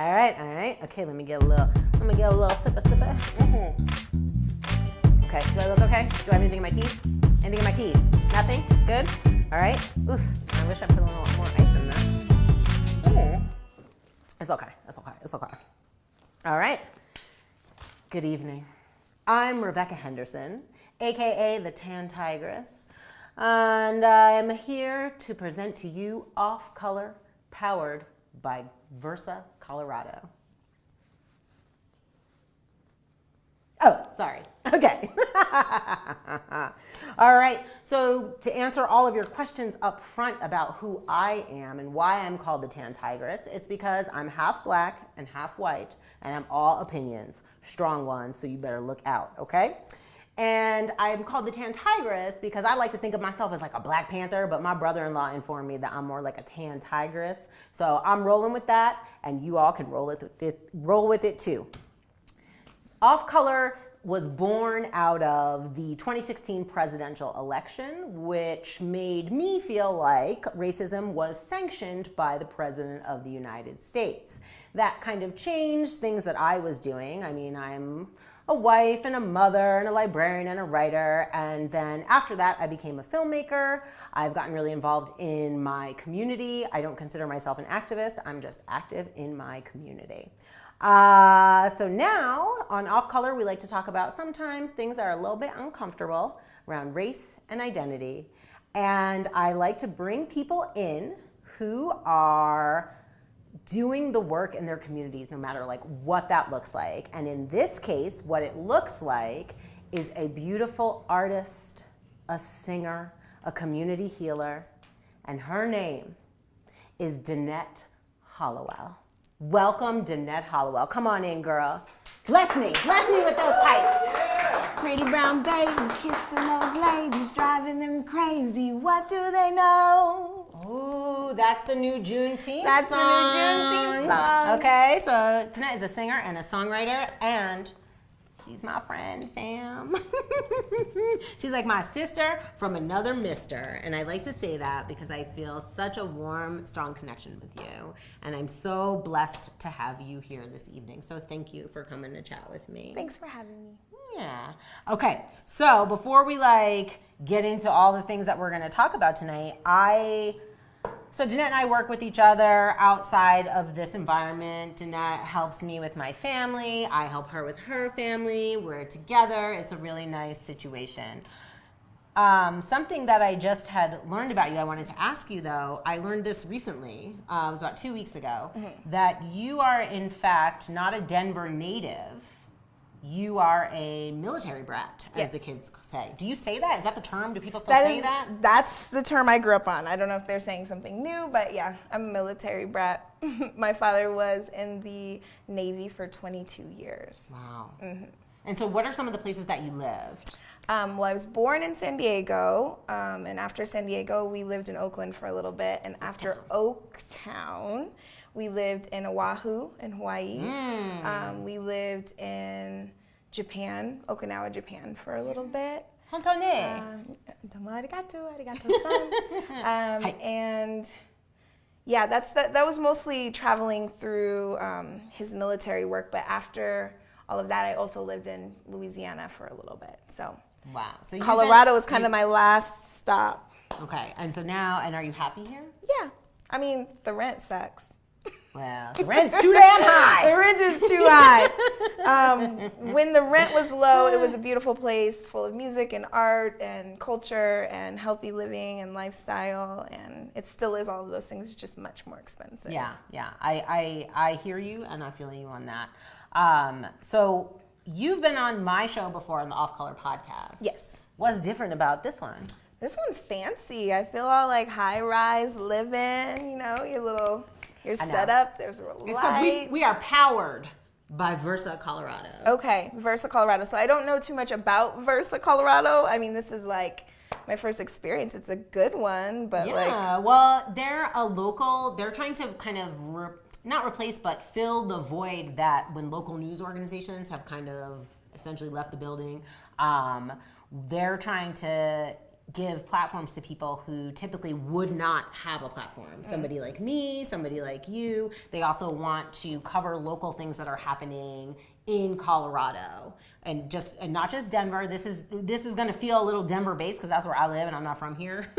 All right. Okay, let me get a little sipper. Okay, do I look okay? Do I have anything in my teeth? Anything in my teeth? Nothing? Good? All right. Oof, I wish I put a little more ice in there. It's okay. All right. Good evening. I'm Rebekah Henderson, AKA the Tan Tigress, and I'm here to present to you Off Color, powered by Versa, Colorado. Oh, sorry. Okay. All right. So to answer all of your questions up front about who I am and why I'm called the Tan Tigress, it's because I'm half black and half white, and I'm all opinions, strong ones, so you better look out, okay? And I'm called the Tan Tigress because I like to think of myself as like a Black Panther, but my brother-in-law informed me that I'm more like a Tan Tigress. So I'm rolling with that, and you all can roll with it too. Off Color was born out of the 2016 presidential election, which made me feel like racism was sanctioned by the President of the United States. That kind of changed things that I was doing. I mean, I'm a wife and a mother and a librarian and a writer, and then after that I became a filmmaker. I've gotten really involved in my community. I don't consider myself an activist. I'm just active in my community. So now on Off Color, we like to talk about sometimes things that are a little bit uncomfortable around race and identity. And I like to bring people in who are doing the work in their communities, no matter like what that looks like. And in this case, what it looks like is a beautiful artist, a singer, a community healer, and her name is Danette Hollowell. Welcome, Danette Hollowell. Come on in, girl. Bless me with those pipes. Yeah. Pretty brown babies kissing those ladies, driving them crazy. What do they know? Ooh, that's the new Juneteenth That's song. the new Juneteenth song. Okay, so Danette is a singer and a songwriter, and she's my friend, fam. She's like my sister from another mister. And I like to say that because I feel such a warm, strong connection with you. And I'm so blessed to have you here this evening. So thank you for coming to chat with me. Thanks for having me. Yeah. Okay, so before we get into all the things that we're going to talk about tonight, So Danette and I work with each other outside of this environment. Danette helps me with my family. I help her with her family. We're together. It's a really nice situation. Something that I just had learned about you, I wanted to ask you though, I learned this recently, it was about 2 weeks ago, that you are in fact not a Denver native. You are a military brat, as the kids say. Do you say that? Is that the term? Do people still say that? That's the term I grew up on. I don't know if they're saying something new, but yeah, I'm a military brat. My father was in the Navy for 22 years. Wow. Mm-hmm. And so what are some of the places that you lived? Well, I was born in San Diego, and after San Diego, we lived in Oakland for a little bit, and after Oaktown, we lived in Oahu in Hawaii. We lived in Japan, Okinawa, Japan for a little bit. Domo arigato-san. And yeah, that was mostly traveling through his military work, but after all of that, I also lived in Louisiana for a little bit. So wow. So Colorado was kind of my last stop. Okay, and so now, and are you happy here? Yeah. I mean, the rent sucks. Well, the rent's too damn high. The rent is too high. When the rent was low, it was a beautiful place full of music and art and culture and healthy living and lifestyle, and it still is all of those things. It's just much more expensive. Yeah. I hear you, and I feel you on that. So you've been on my show before on the Off Color podcast. Yes. What's different about this one? This one's fancy. I feel all like high-rise living, your setup. There's a light. It's because we are powered by Versa, Colorado. Okay, Versa, Colorado. So I don't know too much about Versa, Colorado. I mean, this is like my first experience. It's a good one, but well, they're a local. They're trying to kind of not replace, but fill the void that when local news organizations have kind of essentially left the building. They're trying to give platforms to people who typically would not have a platform. Somebody like me, somebody like you. They also want to cover local things that are happening in Colorado, and not just Denver. This is going to feel a little Denver based because that's where I live and I'm not from here.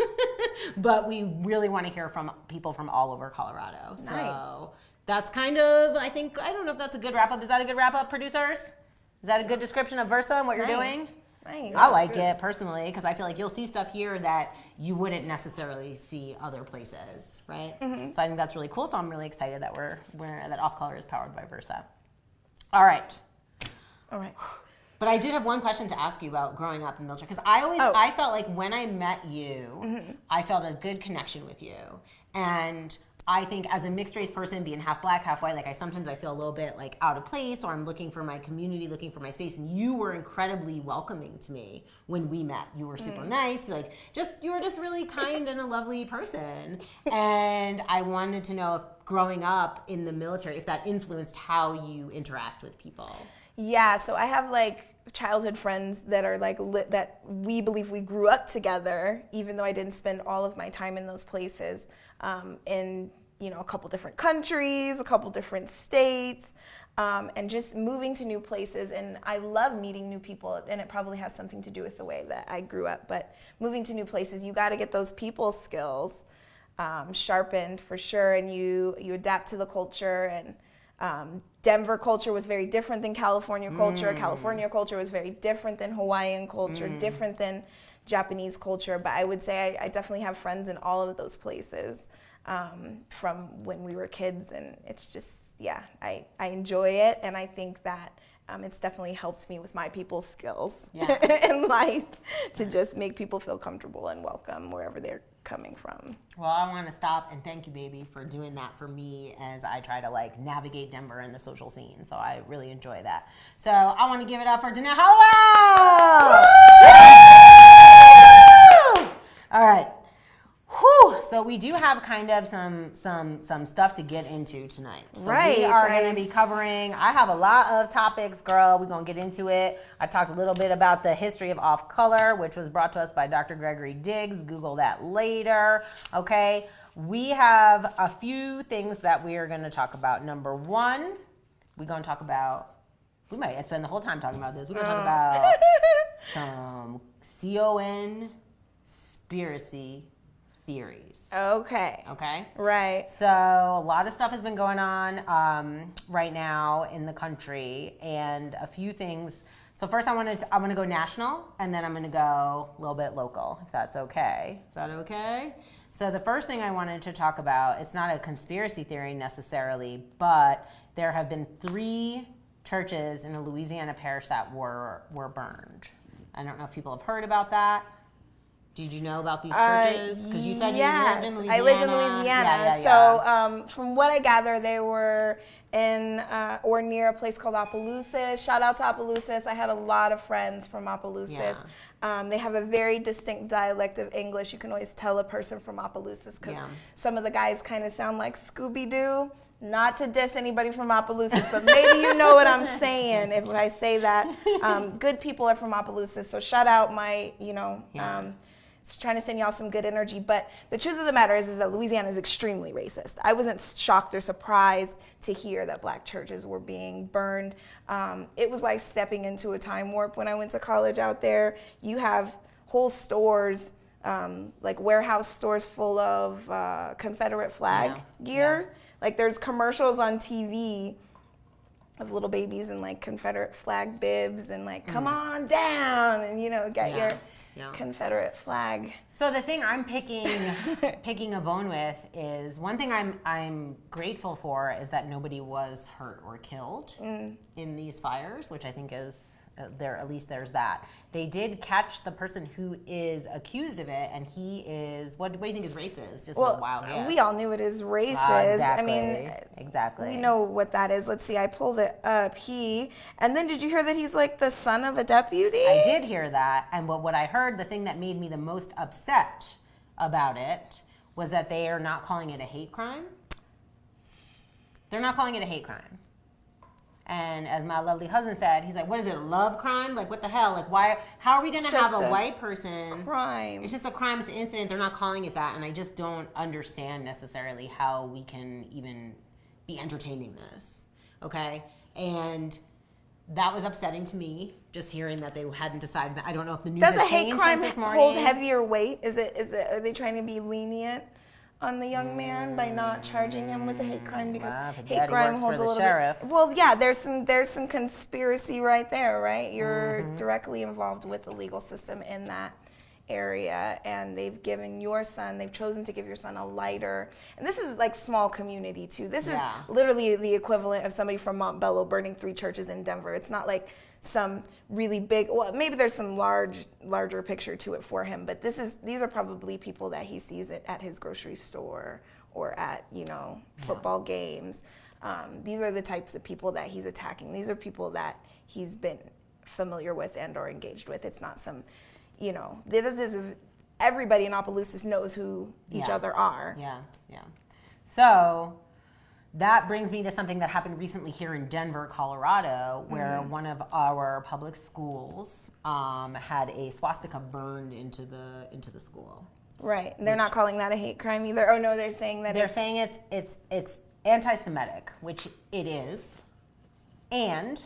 But we really want to hear from people from all over Colorado. Nice. So that's kind of, I don't know if that's a good wrap up. Is that a good wrap up, producers? Is that a good description of Versa and what you're doing? Nice. I like it personally because I feel like you'll see stuff here that you wouldn't necessarily see other places, right? Mm-hmm. So I think that's really cool. So I'm really excited that that Off Color is powered by Versa. All right. But I did have one question to ask you about growing up in military, because I felt like when I met you, I felt a good connection with you. And I think as a mixed race person, being half black, half white, like I feel a little bit like out of place, or I'm looking for my community, looking for my space. And you were incredibly welcoming to me when we met. You were super nice. You were just really kind and a lovely person. And I wanted to know if growing up in the military, if that influenced how you interact with people. Yeah, so I have like childhood friends that are like that we believe we grew up together, even though I didn't spend all of my time in those places, in a couple different countries, a couple different states, and just moving to new places. And I love meeting new people, and it probably has something to do with the way that I grew up. But moving to new places, you got to get those people skills sharpened for sure, and you adapt to the culture. And Denver culture was very different than California culture. California culture was very different than Hawaiian culture, different than Japanese culture. But I would say I definitely have friends in all of those places from when we were kids. And it's just, I enjoy it. And I think that it's definitely helped me with my people skills in life to just make people feel comfortable and welcome wherever they're coming from. Well, I want to stop and thank you, baby, for doing that for me as I try to navigate Denver and the social scene. So I really enjoy that. So I want to give it up for Danette Hollowell. All right. Whew. So we do have kind of some stuff to get into tonight. So we are going to be covering, I have a lot of topics, girl. We're going to get into it. I talked a little bit about the history of Off Color, which was brought to us by Dr. Gregory Diggs. Google that later. Okay. We have a few things that we are going to talk about. Number one, we're going to talk about, we might spend the whole time talking about this. We're going to talk about some conspiracy theories. Okay. Right. So a lot of stuff has been going on right now in the country, and a few things. So first I'm going to go national, and then I'm going to go a little bit local, if that's okay. Is that okay? So the first thing I wanted to talk about, it's not a conspiracy theory necessarily, but there have been 3 churches in a Louisiana parish that were burned. I don't know if people have heard about that. Did you know about these churches? Because you said you lived in Louisiana. I lived in Louisiana. So from what I gather, they were in or near a place called Opelousas. Shout out to Opelousas. I had a lot of friends from Opelousas. They have a very distinct dialect of English. You can always tell a person from Opelousas because some of the guys kind of sound like Scooby-Doo. Not to diss anybody from Opelousas, but maybe you know what I'm saying if I say that. Good people are from Opelousas. So shout out my, trying to send y'all some good energy. But the truth of the matter is that Louisiana is extremely racist. I wasn't shocked or surprised to hear that black churches were being burned. It was like stepping into a time warp when I went to college out there. You have whole stores, like warehouse stores full of Confederate flag gear. Like there's commercials on TV of little babies in like Confederate flag bibs and like, come on down and, get your Confederate flag. So the thing I'm picking a bone with is one thing I'm grateful for is that nobody was hurt or killed in these fires, which I think is there. At least there's that. They did catch the person who is accused of it, and he is what do you think his race is? Just a wild guess. We all knew what his race is. Exactly. I mean, exactly. We know what that is. Let's see. I pulled it up. And then did you hear that he's like the son of a deputy? I did hear that, and what I heard, the thing that made me the most upset about it was that they are not calling it a hate crime. They're not calling it a hate crime. And as my lovely husband said, he's like, what is it, a love crime? Like, what the hell? Like, why? How are we going to have a white person? Crime. It's just a crime. It's an incident. They're not calling it that. And I just don't understand necessarily how we can even be entertaining this. Okay? And that was upsetting to me, just hearing that they hadn't decided that. I don't know if the news Does has a hate changed crime since this morning. hold heavier weight? Are they trying to be lenient on the young man by not charging him with a hate crime, because hate crime holds a little bit. Well, yeah, there's some conspiracy right there, right? You're directly involved with the legal system in that area, and they've chosen to give your son a lighter. And this is like small community too. This is literally the equivalent of somebody from Montbello burning 3 churches in Denver. It's not like some really big, well, maybe there's some larger picture to it for him, but these are probably people that he sees at his grocery store or at, football games. These are the types of people that he's attacking. These are people that he's been familiar with and or engaged with. It's not some, this is everybody in Opelousas knows who each other are. Yeah. So that brings me to something that happened recently here in Denver, Colorado, where one of our public schools had a swastika burned into the school. Right. They're not calling that a hate crime either. Oh no, they're saying that it's anti-Semitic, which it is, and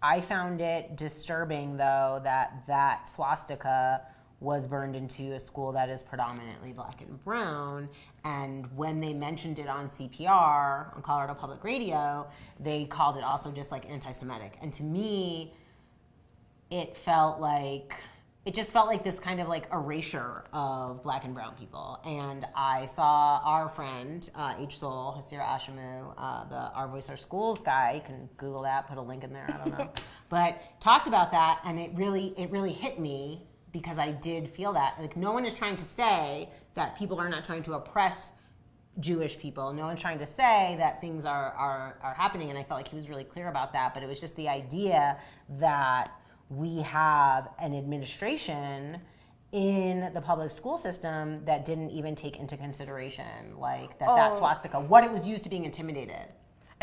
I found it disturbing though that swastika was burned into a school that is predominantly black and brown. And when they mentioned it on CPR, on Colorado Public Radio, they called it also just like anti-Semitic. And to me, it just felt like this kind of like erasure of black and brown people. And I saw our friend, H. Soul, Hasira Ashamu, Our Voice, Our Schools guy, you can Google that, put a link in there, I don't know. But talked about that, and it really hit me, because I did feel that. Like, no one is trying to say that people are not trying to oppress Jewish people. No one's trying to say that things are happening, and I felt like he was really clear about that. But it was just the idea that we have an administration in the public school system that didn't even take into consideration, like, that swastika, what it was used to being intimidated.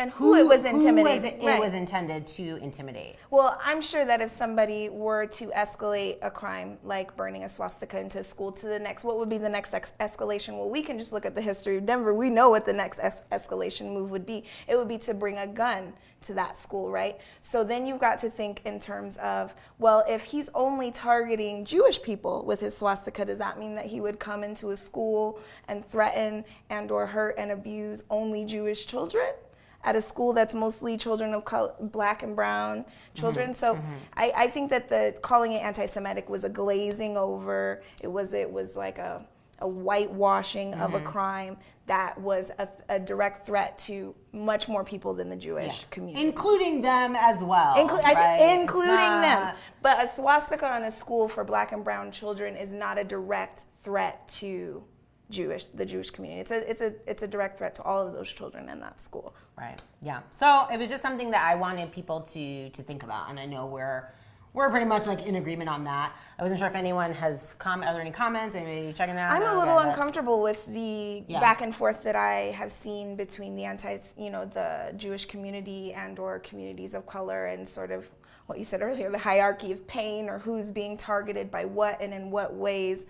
And who it was intimidating. It was intended to intimidate. Well, I'm sure that if somebody were to escalate a crime like burning a swastika into school to the next, what would be the next escalation? Well, we can just look at the history of Denver. We know what the next escalation move would be. It would be to bring a gun to that school, right? So then you've got to think in terms of, well, if he's only targeting Jewish people with his swastika, does that mean that he would come into a school and threaten and or hurt and abuse only Jewish children at a school that's mostly children of color, black and brown children? So I think that calling it anti-Semitic was a glazing over. It was like a whitewashing of a crime that was a direct threat to much more people than the Jewish community. Including them as well. Including them. But a swastika on a school for black and brown children is not a direct threat to the Jewish community. It's a direct threat to all of those children in that school. Right. Yeah. So it was just something that I wanted people to think about, and I know we're pretty much like in agreement on that. I wasn't sure if anyone has are there any comments? Anybody checking that? I'm a little uncomfortable with the back and forth that I have seen between the Jewish community and or communities of color, and sort of what you said earlier, the hierarchy of pain, or who's being targeted by what and in what ways.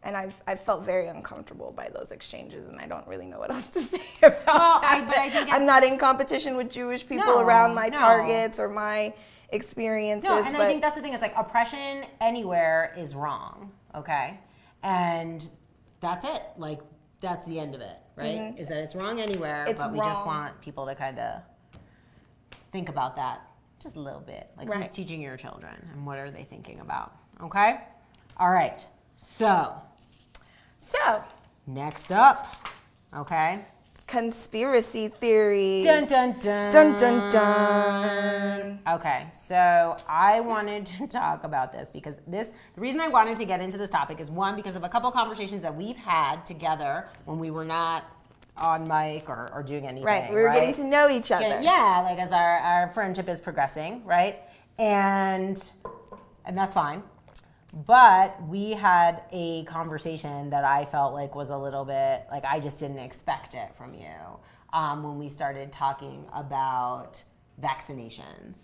And I've felt very uncomfortable by those exchanges, and I don't really know what else to say about that. But I think I'm not in competition with Jewish people around my targets or my experiences. No, and I think that's the thing. It's like oppression anywhere is wrong, okay? And that's it. Like, that's the end of it, right? Is that it's wrong anywhere, but we just want people to kind of think about that just a little bit. Like, who's teaching your children, and what are they thinking about, okay? All right. So, next up, okay? Conspiracy theories. Dun, dun, dun. Dun, dun, dun. Okay, so I wanted to talk about this because the reason I wanted to get into this topic is, one, because of a couple conversations that we've had together when we were not on mic or doing anything. Right, we were getting to know each other. Yeah, like as our friendship is progressing, right? And that's fine. But we had a conversation that I felt like was a little bit, like I just didn't expect it from you. when we started talking about vaccinations.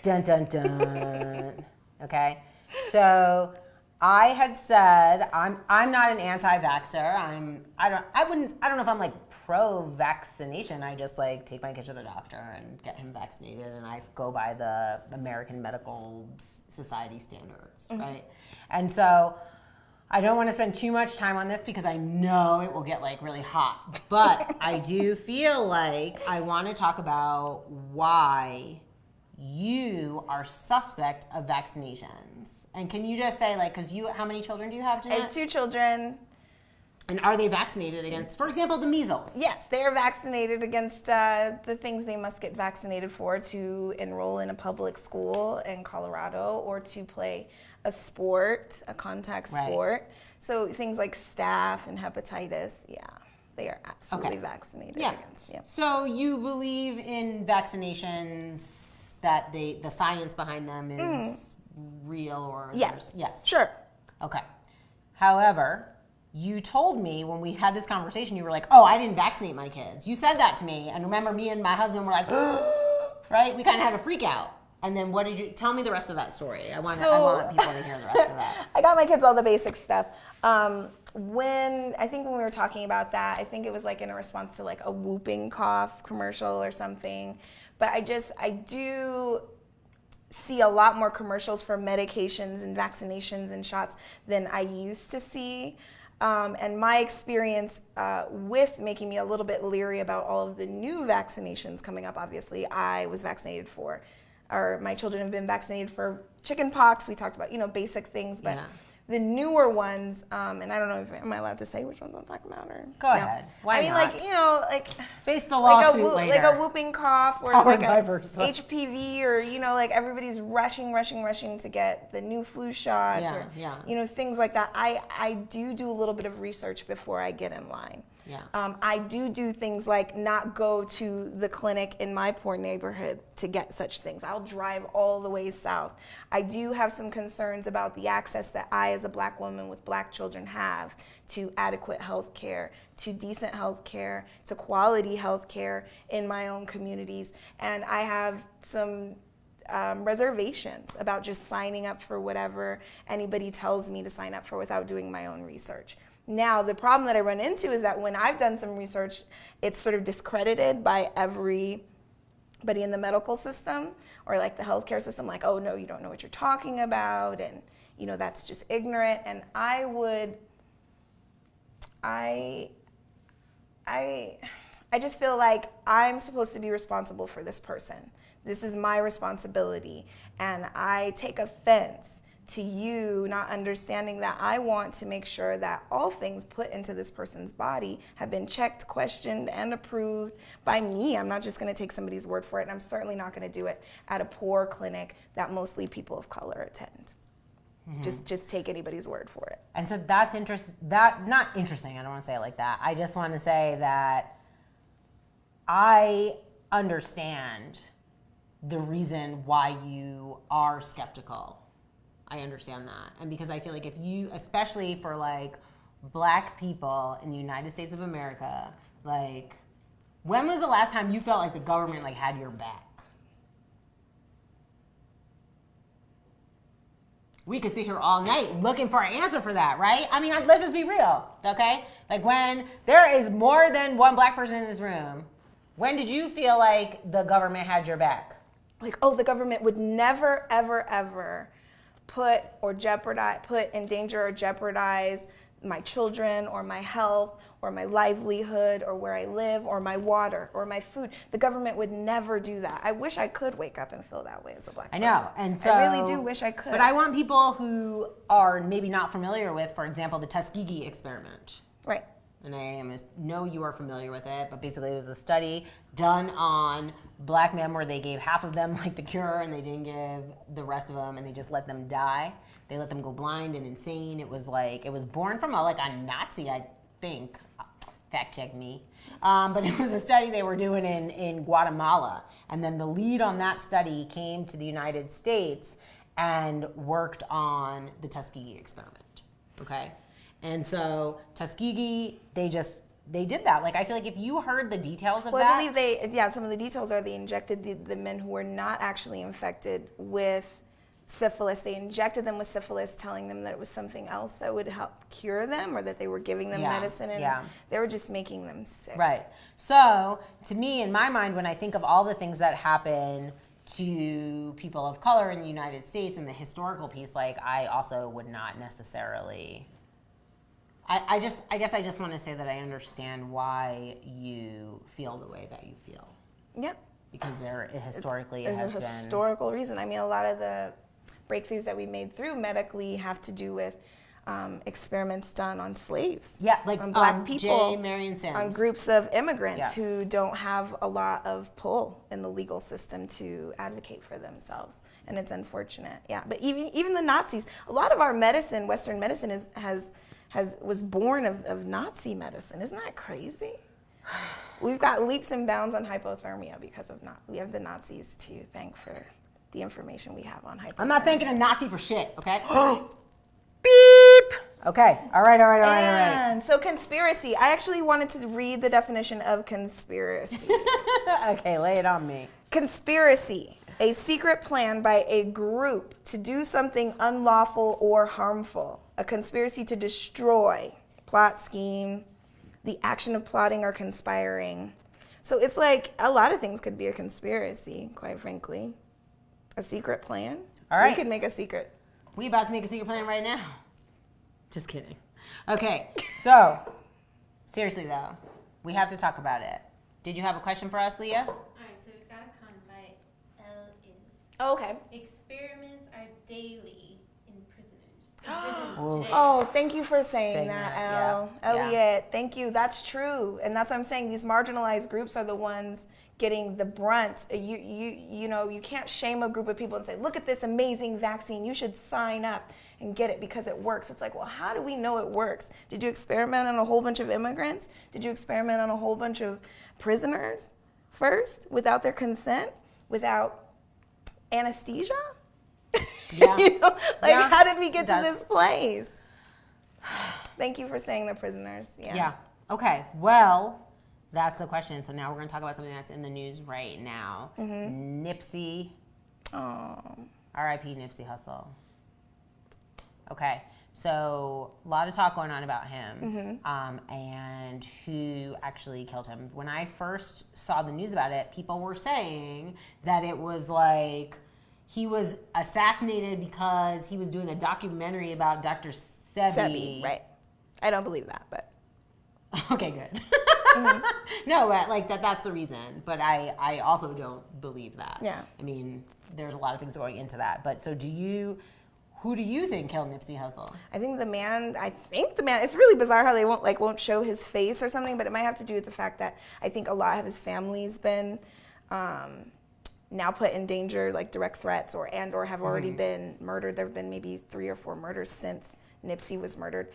Dun, dun, dun. Okay? So I had said I'm not an anti-vaxxer. I don't know if I'm like pro-vaccination. I just like take my kid to the doctor and get him vaccinated, and I go by the American Medical Society standards, right? And so I don't want to spend too much time on this because I know it will get like really hot. But I do feel like I want to talk about why you are suspect of vaccinations. And can you just say, like, because how many children do you have, Jeanette? I have 2 children. And are they vaccinated against, for example, the measles? Yes, they are vaccinated against the things they must get vaccinated for to enroll in a public school in Colorado or to play a sport, a contact sport. Right. So things like staph and hepatitis, they are absolutely vaccinated against. Yeah. So you believe in vaccinations, that the science behind them is real, or yes, yes, sure, okay. However, you told me when we had this conversation, you were like, "Oh, I didn't vaccinate my kids." You said that to me, and remember, me and my husband were like, right? We kind of had a freak out. And then what did you tell me the rest of that story? I want people to hear the rest of that. I got my kids all the basic stuff. When we were talking about that, I think it was like in a response to like a whooping cough commercial or something. But I do see a lot more commercials for medications and vaccinations and shots than I used to see. And my experience with making me a little bit leery about all of the new vaccinations coming up, obviously, I was vaccinated for, or my children have been vaccinated for chicken pox. We talked about, basic things, but the newer ones, and I don't know if am I allowed to say which ones I'm talking about, or go ahead. Why not? Like face the lawsuit later. Like a whooping cough or Powered like by a Versa. HPV, or like everybody's rushing to get the new flu shot, or things like that. I do a little bit of research before I get in line. Yeah. I do things like not go to the clinic in my poor neighborhood to get such things. I'll drive all the way south. I do have some concerns about the access that I, as a Black woman with Black children, have to adequate health care, to decent health care, to quality health care in my own communities. And I have some reservations about just signing up for whatever anybody tells me to sign up for without doing my own research. Now, the problem that I run into is that when I've done some research, it's sort of discredited by everybody in the medical system or like the healthcare system, like, oh no, you don't know what you're talking about, and that's just ignorant. And I just feel like I'm supposed to be responsible for this person. This is my responsibility, and I take offense to you not understanding that I want to make sure that all things put into this person's body have been checked, questioned, and approved by me. I'm not just going to take somebody's word for it, and I'm certainly not going to do it at a poor clinic that mostly people of color attend. Mm-hmm. Just take anybody's word for it. And so that's not interesting. I don't want to say it like that. I just want to say that I understand the reason why you are skeptical. I understand that. And because I feel like if you, especially for like Black people in the United States of America, like, when was the last time you felt like the government like had your back? We could sit here all night looking for an answer for that, right? I mean, let's just be real, okay? Like, when there is more than one Black person in this room, when did you feel like the government had your back? Like, oh, the government would never, ever, ever put in danger or jeopardize my children or my health or my livelihood or where I live or my water or my food. The government would never do that. I wish I could wake up and feel that way as a Black person. I know, and so I really do wish I could. But I want people who are maybe not familiar with, for example, the Tuskegee experiment. Right. And I know you are familiar with it, but basically it was a study done on Black men where they gave half of them like the cure and they didn't give the rest of them, and they just let them die. They let them go blind and insane. It was born from a Nazi, I think. Fact check me. But it was a study they were doing in Guatemala. And then the lead on that study came to the United States and worked on the Tuskegee experiment. Okay? And so Tuskegee, they just they did that. Like, I feel like if you heard the details of Well, that. I believe some of the details are they injected the men who were not actually infected with syphilis. They injected them with syphilis, telling them that it was something else that would help cure them, or that they were giving them medicine, and they were just making them sick. Right. So, to me, in my mind, when I think of all the things that happen to people of color in the United States and the historical piece, like, I also would not necessarily... I guess I just want to say that I understand why you feel the way that you feel. Yep. Because historically there's has a been... historical reason. I mean, a lot of the breakthroughs that we made through medically have to do with experiments done on slaves. Yeah, like on black people, J. Marion Sims. on groups of immigrants who don't have a lot of pull in the legal system to advocate for themselves. And it's unfortunate. Yeah, but even the Nazis, a lot of our medicine, Western medicine, was born of Nazi medicine. Isn't that crazy? We've got leaps and bounds on hypothermia because of we have the Nazis to thank for the information we have on hypothermia. I'm not thanking a Nazi for shit, okay? Beep! Okay, all right. And so conspiracy. I actually wanted to read the definition of conspiracy. Okay, lay it on me. Conspiracy. A secret plan by a group to do something unlawful or harmful. A conspiracy to destroy. Plot, scheme. The action of plotting or conspiring. So it's like a lot of things could be a conspiracy, quite frankly. A secret plan. All right. We could make a secret. We about to make a secret plan right now. Just kidding. Okay, so seriously though, we have to talk about it. Did you have a question for us, Leah? All right, so we've got a comment by L. Is. Oh, okay. Experiments are daily in prisons today. Oh, thank you for saying that, Elle. yeah. Elliot, thank you. That's true. And that's what I'm saying. These marginalized groups are the ones getting the brunt. You know, you can't shame a group of people and say, look at this amazing vaccine. You should sign up and get it because it works. It's like, well, how do we know it works? Did you experiment on a whole bunch of immigrants? Did you experiment on a whole bunch of prisoners first without their consent, without anesthesia? Yeah. You know, like, how did we get to this place? Thank you for saying the prisoners. Yeah. Okay. Well, that's the question. So now we're going to talk about something that's in the news right now. Mm-hmm. Nipsey. Oh. R.I.P. Nipsey Hussle. Okay. So a lot of talk going on about him, and who actually killed him. When I first saw the news about it, people were saying that it was like he was assassinated because he was doing a documentary about Dr. Sebi. Right. I don't believe that, but. Okay, good. No, like that's the reason. But I also don't believe that. Yeah. I mean, there's a lot of things going into that. But so who do you think killed Nipsey Hussle? I think the man, it's really bizarre how they won't show his face or something, but it might have to do with the fact that I think a lot of his family's been now put in danger, like direct threats or have already been murdered. There have been maybe 3 or 4 murders since Nipsey was murdered.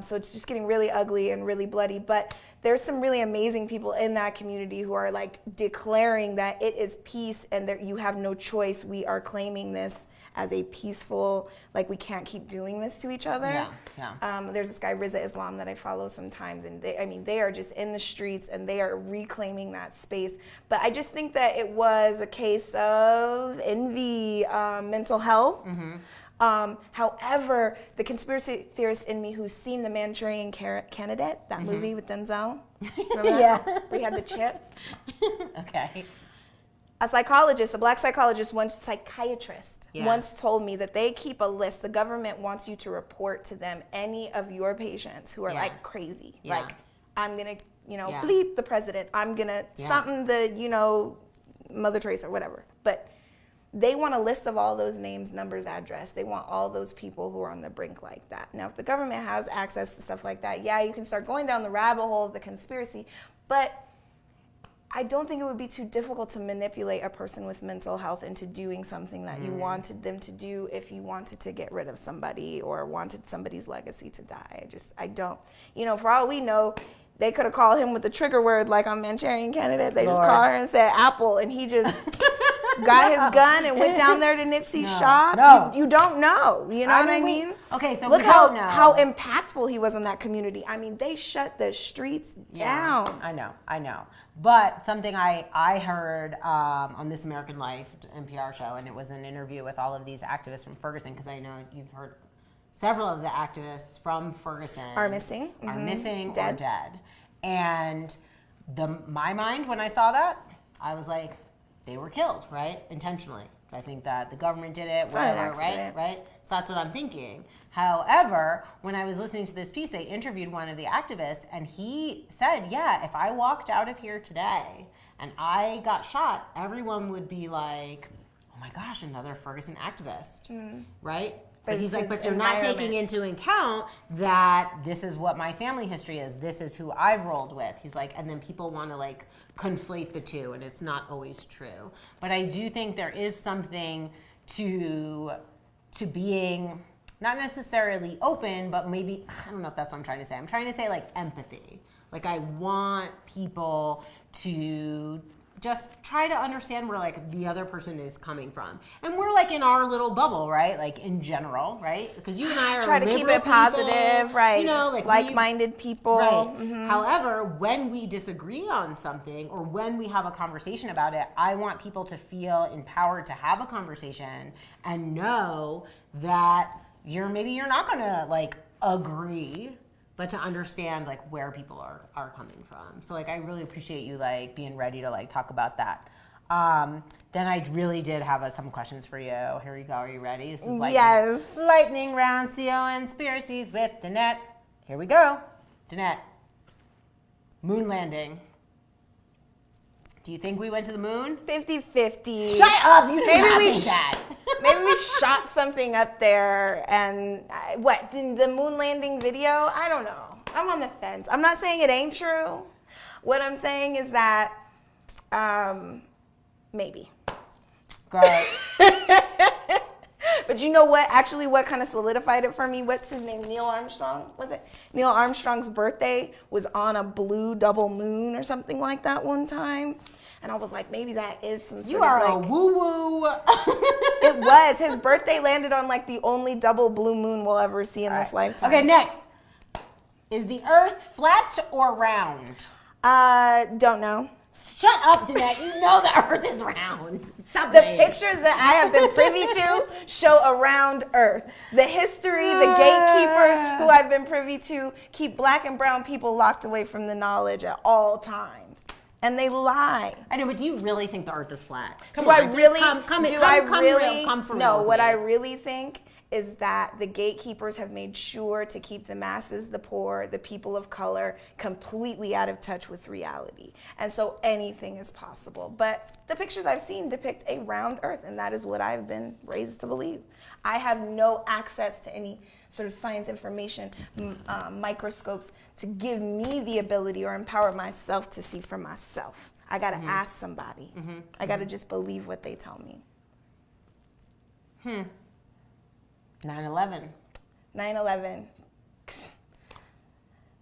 So it's just getting really ugly and really bloody. But there's some really amazing people in that community who are like declaring that it is peace and that you have no choice. We are claiming this as a peaceful, like we can't keep doing this to each other. Yeah. There's this guy, Rizza Islam, that I follow sometimes, and they are just in the streets and they are reclaiming that space. But I just think that it was a case of envy, mental health. However, the conspiracy theorist in me who's seen The Manchurian Candidate, that movie with Denzel, remember that? Where he had the chip. Okay. A black psychologist, psychiatrist, once told me that they keep a list. The government wants you to report to them any of your patients who are like crazy. Yeah. Like, I'm going to, bleep the president. I'm going to something the, Mother Teresa or whatever. But they want a list of all those names, numbers, address. They want all those people who are on the brink like that. Now, if the government has access to stuff like that, you can start going down the rabbit hole of the conspiracy. But I don't think it would be too difficult to manipulate a person with mental health into doing something that you wanted them to do if you wanted to get rid of somebody or wanted somebody's legacy to die. I don't. For all we know, they could have called him with the trigger word like on Manchurian Candidate. They just called her and said Apple, and he just got his gun and went down there to Nipsey's shop. No. You don't know. You know what I mean? Okay, so look we don't know. how impactful he was in that community. I mean, they shut the streets down. I know. But something I heard on This American Life NPR show, and it was an interview with all of these activists from Ferguson, because I know you've heard several of the activists from Ferguson Are missing. Or dead. And my mind when I saw that, I was like, they were killed, right? Intentionally. I think that the government did it, whatever, right? So that's what I'm thinking. However, when I was listening to this piece, they interviewed one of the activists, and he said, yeah, if I walked out of here today and I got shot, everyone would be like, oh my gosh, another Ferguson activist, right? But he's like, but they're not taking into account that this is what my family history is. This is who I've rolled with. He's like, and then people want to like conflate the two, and it's not always true. But I do think there is something to being not necessarily open, but maybe, I don't know if that's what I'm trying to say. I'm trying to say like empathy. Like I want people to just try to understand where like the other person is coming from, and we're like in our little bubble, right? Like in general, right? Because you and I are try to keep it positive, right? You know, like-minded people. Right. However, when we disagree on something or when we have a conversation about it, I want people to feel empowered to have a conversation and know that maybe you're not gonna like agree, but to understand like where people are coming from. So like I really appreciate you like being ready to like talk about that. Then I really did have some questions for you. Here we go. Are you ready? This is yes. Lightning round CO conspiracies with Danette. Here we go. Danette. Moon landing. Do you think we went to the moon? 50-50. Shut up! You did not think that. Maybe we shot something up there, and the moon landing video? I don't know. I'm on the fence. I'm not saying it ain't true. What I'm saying is that maybe. Great. But you know what? Actually, what kind of solidified it for me? What's his name? Neil Armstrong? Was it? Neil Armstrong's birthday was on a blue double moon or something like that one time. And I was like, maybe that is some sort of like... You are a woo-woo. It was. His birthday landed on like the only double blue moon we'll ever see in this lifetime. Okay, next. Is the Earth flat or round? Don't know. Shut up, Danette. You know the Earth is round. Stop The playing. pictures that I have been privy to show a round Earth. The history, the gatekeepers who I've been privy to keep black and brown people locked away from the knowledge at all times. And they lie. I know, but do you really think the Earth is flat? What I really think is that the gatekeepers have made sure to keep the masses, the poor, the people of color completely out of touch with reality. And so anything is possible. But the pictures I've seen depict a round Earth, and that is what I've been raised to believe. I have no access to any sort of science information, microscopes to give me the ability or empower myself to see for myself. I gotta ask somebody. I gotta just believe what they tell me. 9/11. 9/11.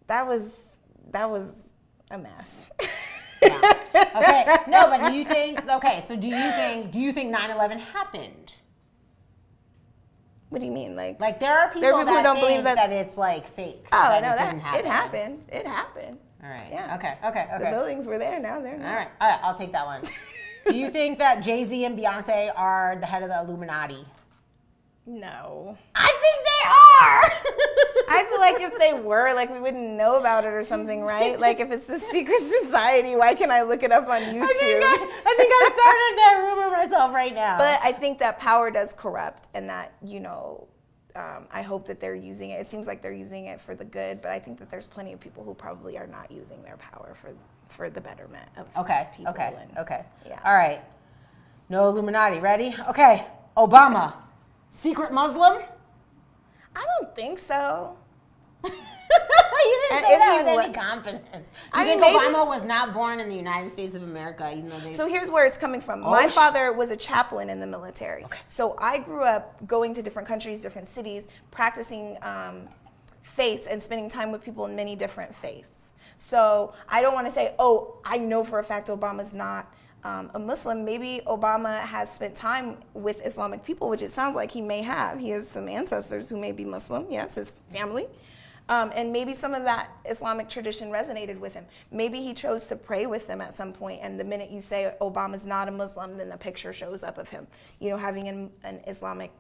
That was a mess. Yeah. Okay. No, but do you think 9/11 happened? What do you mean? Like there are people that don't believe that it's like fake. Oh, no, it happened. It happened. All right. Yeah. Okay. The buildings were there, now they're not. All right. I'll take that one. Do you think that Jay-Z and Beyonce are the head of the Illuminati? No. I think they are. I feel like if they were, like we wouldn't know about it or something, right? Like if it's a secret society, why can't I look it up on YouTube? I think I started that rumor myself right now. But I think that power does corrupt, and that, I hope that they're using it. It seems like they're using it for the good, but I think that there's plenty of people who probably are not using their power for the betterment of people. Okay. Yeah. All right. No Illuminati. Ready? Okay. Obama. Secret Muslim? I don't think so. You didn't say that with any confidence. Do you think Obama was not born in the United States of America? Even though So here's where it's coming from. My father was a chaplain in the military. Okay. So I grew up going to different countries, different cities, practicing faiths and spending time with people in many different faiths. So I don't want to say, I know for a fact Obama's not a Muslim, maybe Obama has spent time with Islamic people, which it sounds like he may have. He has some ancestors who may be Muslim, yes, his family. And maybe some of that Islamic tradition resonated with him. Maybe he chose to pray with them at some point, and the minute you say Obama's not a Muslim, then the picture shows up of him, having an Islamic,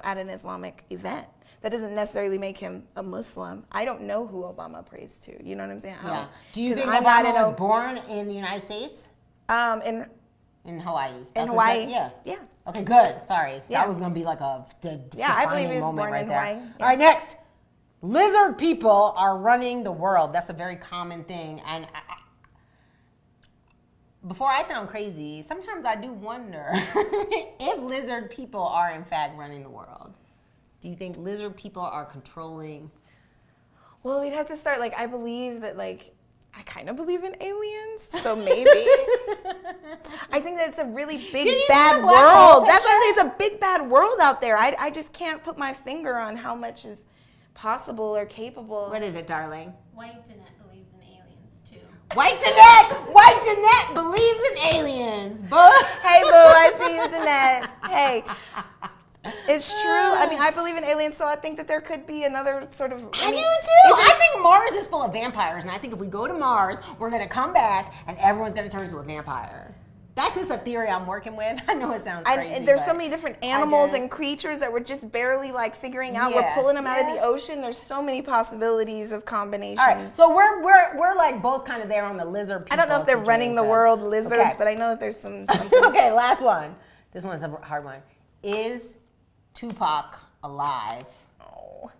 at an Islamic event. That doesn't necessarily make him a Muslim. I don't know who Obama prays to. You know what I'm saying? Yeah. Do you think Obama was born in the United States? In Hawaii. In Hawaii. Yeah. Yeah. Okay, good. Sorry. Yeah. That was going to be like a I believe he was moment born right in there. Hawaii. Yeah. All right, next. Lizard people are running the world. That's a very common thing. And before I sound crazy, sometimes I do wonder if lizard people are in fact running the world. Do you think lizard people are controlling? Well, we'd have to start, I believe that, I kind of believe in aliens, so maybe. I think that it's a really big, bad world. That's what I'm saying. It's a big, bad world out there. I just can't put my finger on how much is possible or capable. What is it, darling? White Danette believes in aliens too. White Danette believes in aliens. Hey, boo, I see you, Danette. Hey. It's true. I mean, I believe in aliens, so I think that there could be another sort of... I do too. I think Mars is full of vampires, and I think if we go to Mars, we're going to come back, and everyone's going to turn into a vampire. That's just a theory I'm working with. I know it sounds crazy. And there's so many different animals and creatures that we're just barely figuring out. We're pulling them out of the ocean. There's so many possibilities of combinations. All right, so we're both kind of there on the lizard people. I don't know if they're running the world lizards, but I know that there's some. Okay, last one. This one's a hard one. Is Tupac alive? Oh,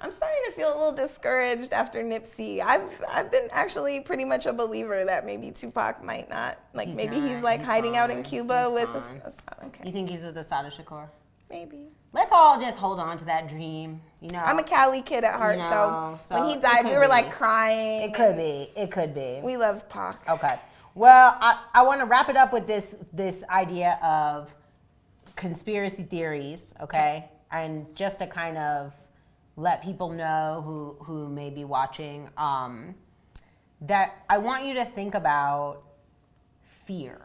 I'm starting to feel a little discouraged after Nipsey. I've been actually pretty much a believer that maybe Tupac might not. He's hiding out in Cuba with Assad. Okay. You think he's with Assad Shakur? Maybe. Let's all just hold on to that dream. I'm a Cali kid at heart, so when he died, we were crying. It could be. It could be. We love Pac. Okay. Well, I want to wrap it up with this idea of conspiracy theories, okay? And just to kind of let people know who may be watching, that I want you to think about fear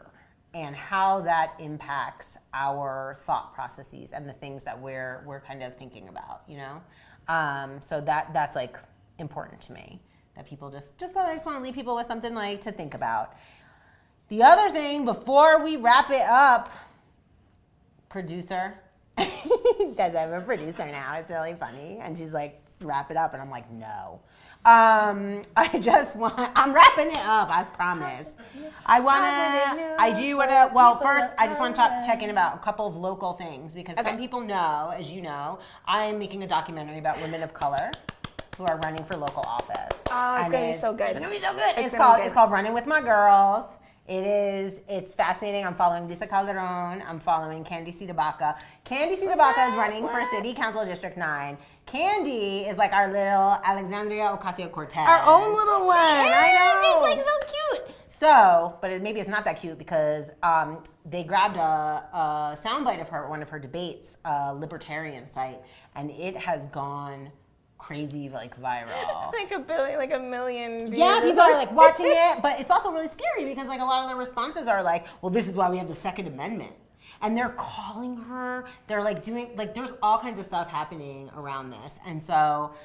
and how that impacts our thought processes and the things that we're kind of thinking about, So that's important to me. That people I just want to leave people with something to think about. The other thing before we wrap it up, producer, because I'm a producer now, it's really funny, and she's like, wrap it up, and I'm like, no. I'm wrapping it up, I promise. First, I just want to check in about a couple of local things, because some people know, as you know, I am making a documentary about women of color who are running for local office. Oh, it's going to be so good. It's going to be so good. It's called Running with My Girls. It's fascinating. I'm following Lisa Calderon. I'm following Candy Cidabacca. Candy Cidabacca is running for City Council District 9. Candy is like our little Alexandria Ocasio-Cortez. Our own little one. I know. It's so cute. So, but maybe it's not that cute because they grabbed a soundbite of her at one of her debates, a libertarian site, and it has gone crazy, viral. Like a million views. Yeah, people are watching it, but it's also really scary because a lot of the responses are well, this is why we have the Second Amendment. And they're calling her, they're doing, there's all kinds of stuff happening around this. And so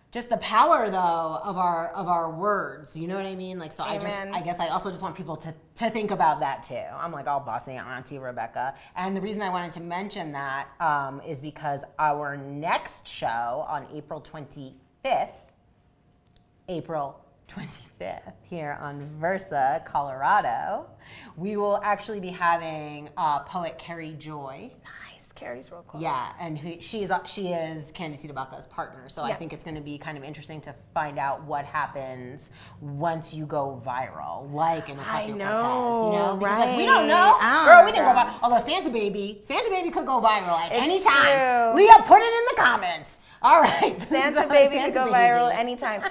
just the power though of our words, you know what I mean? So Amen. I guess I also just want people to think about that too. I'm all bossy Auntie Rebekah. And the reason I wanted to mention that is because our next show on April 25th here on Versa, Colorado, we will actually be having poet Carrie Joy. Nice, Carrie's real cool. Yeah, and she is Candy Cidabacca's partner. So I think it's going to be kind of interesting to find out what happens once you go viral, in Ocasio-Cortez. Because we don't know. Girl, we didn't go viral. Although Santa Baby could go viral at any time. True. Leah, put it in the comments. All right. Santa Baby could go viral anytime.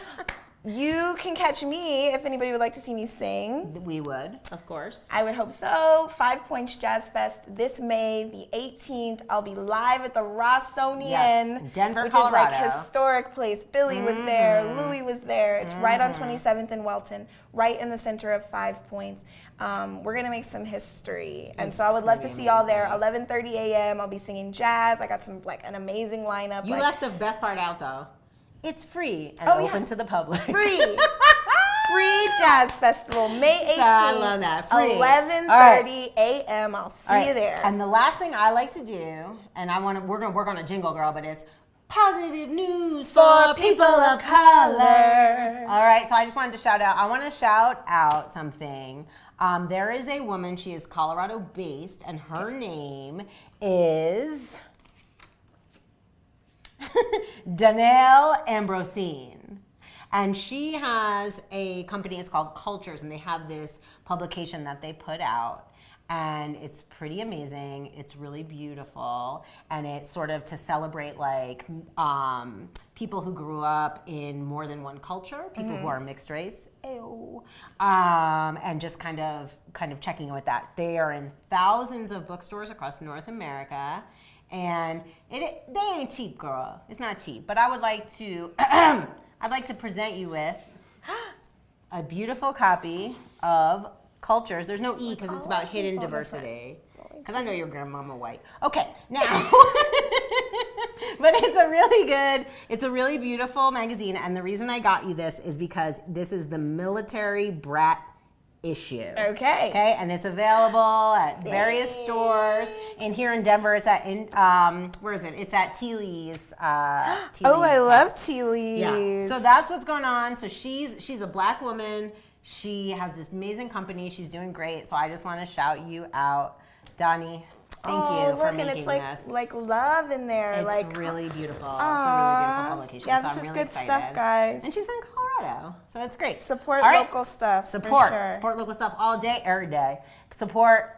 You can catch me if anybody would like to see me sing. We would, of course. I would hope so. 5 Points Jazz Fest this May, the 18th. I'll be live at the Rossonian, Yes, Denver, which Colorado. is like historic place. Billy was there, Louie was there. It's right on 27th and Welton, right in the center of 5 Points. We're gonna make some history, and so I would love to see y'all there. 11:30 a.m. I'll be singing jazz. I got some an amazing lineup. You left the best part out though. It's free and Oh, yeah. open to the public. Free. Free Jazz Festival, May 18th. I love that. Free. 11:30 a.m. I'll see you there. And the last thing I like to do, and we're gonna work on a jingle, girl, but it's positive news for people of color. All right, so I just wanted to shout out. I want to shout out something. There is a woman. She is Colorado-based, and her name is Danelle Ambrosine. And she has a company, it's called Cultures, and they have this publication that they put out. And it's pretty amazing. It's really beautiful. And it's sort of to celebrate like people who grew up in more than one culture, people who are mixed race. Ew. And just kind of checking in with that. They are in thousands of bookstores across North America. And they ain't cheap, girl. It's not cheap. But I would like to I'd like to present you with a beautiful copy of Cultures. There's no E because it's about hidden diversity. Because I know your grandmama white. Okay, now, but it's a really beautiful magazine. And the reason I got you this is because this is the Military Brat issue. Okay. And it's available at various stores. And here in Denver, it's at where is it? It's at Teeley's. Oh, I love Teeley's. Yeah. So that's what's going on. So she's a black woman. She has this amazing company. She's doing great. So I just want to shout you out, Donnie. Thank you for making this. And it's like love in there. It's really beautiful. It's a really beautiful publication. Yeah, so this I'm is really good excited. stuff, guys. And she's from Colorado, so it's great. Support All right. local stuff. Support. For sure. Support local stuff all day, every day. Support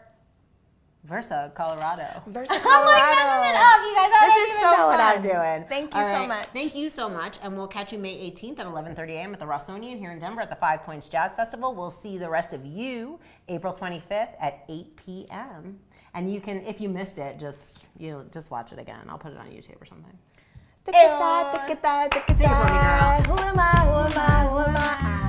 Versa, Colorado. Versa, I'm like messing it up, you guys. I don't even know what I'm doing. Thank you so much. Thank you so much, and we'll catch you May 18th at 11:30 a.m. at the Rossonian here in Denver at the 5 Points Jazz Festival. We'll see the rest of you April 25th at 8 p.m. And you can, if you missed it, just watch it again. I'll put it on YouTube or something. Sing it for me, girl. Who am I? Who am I? Who am I?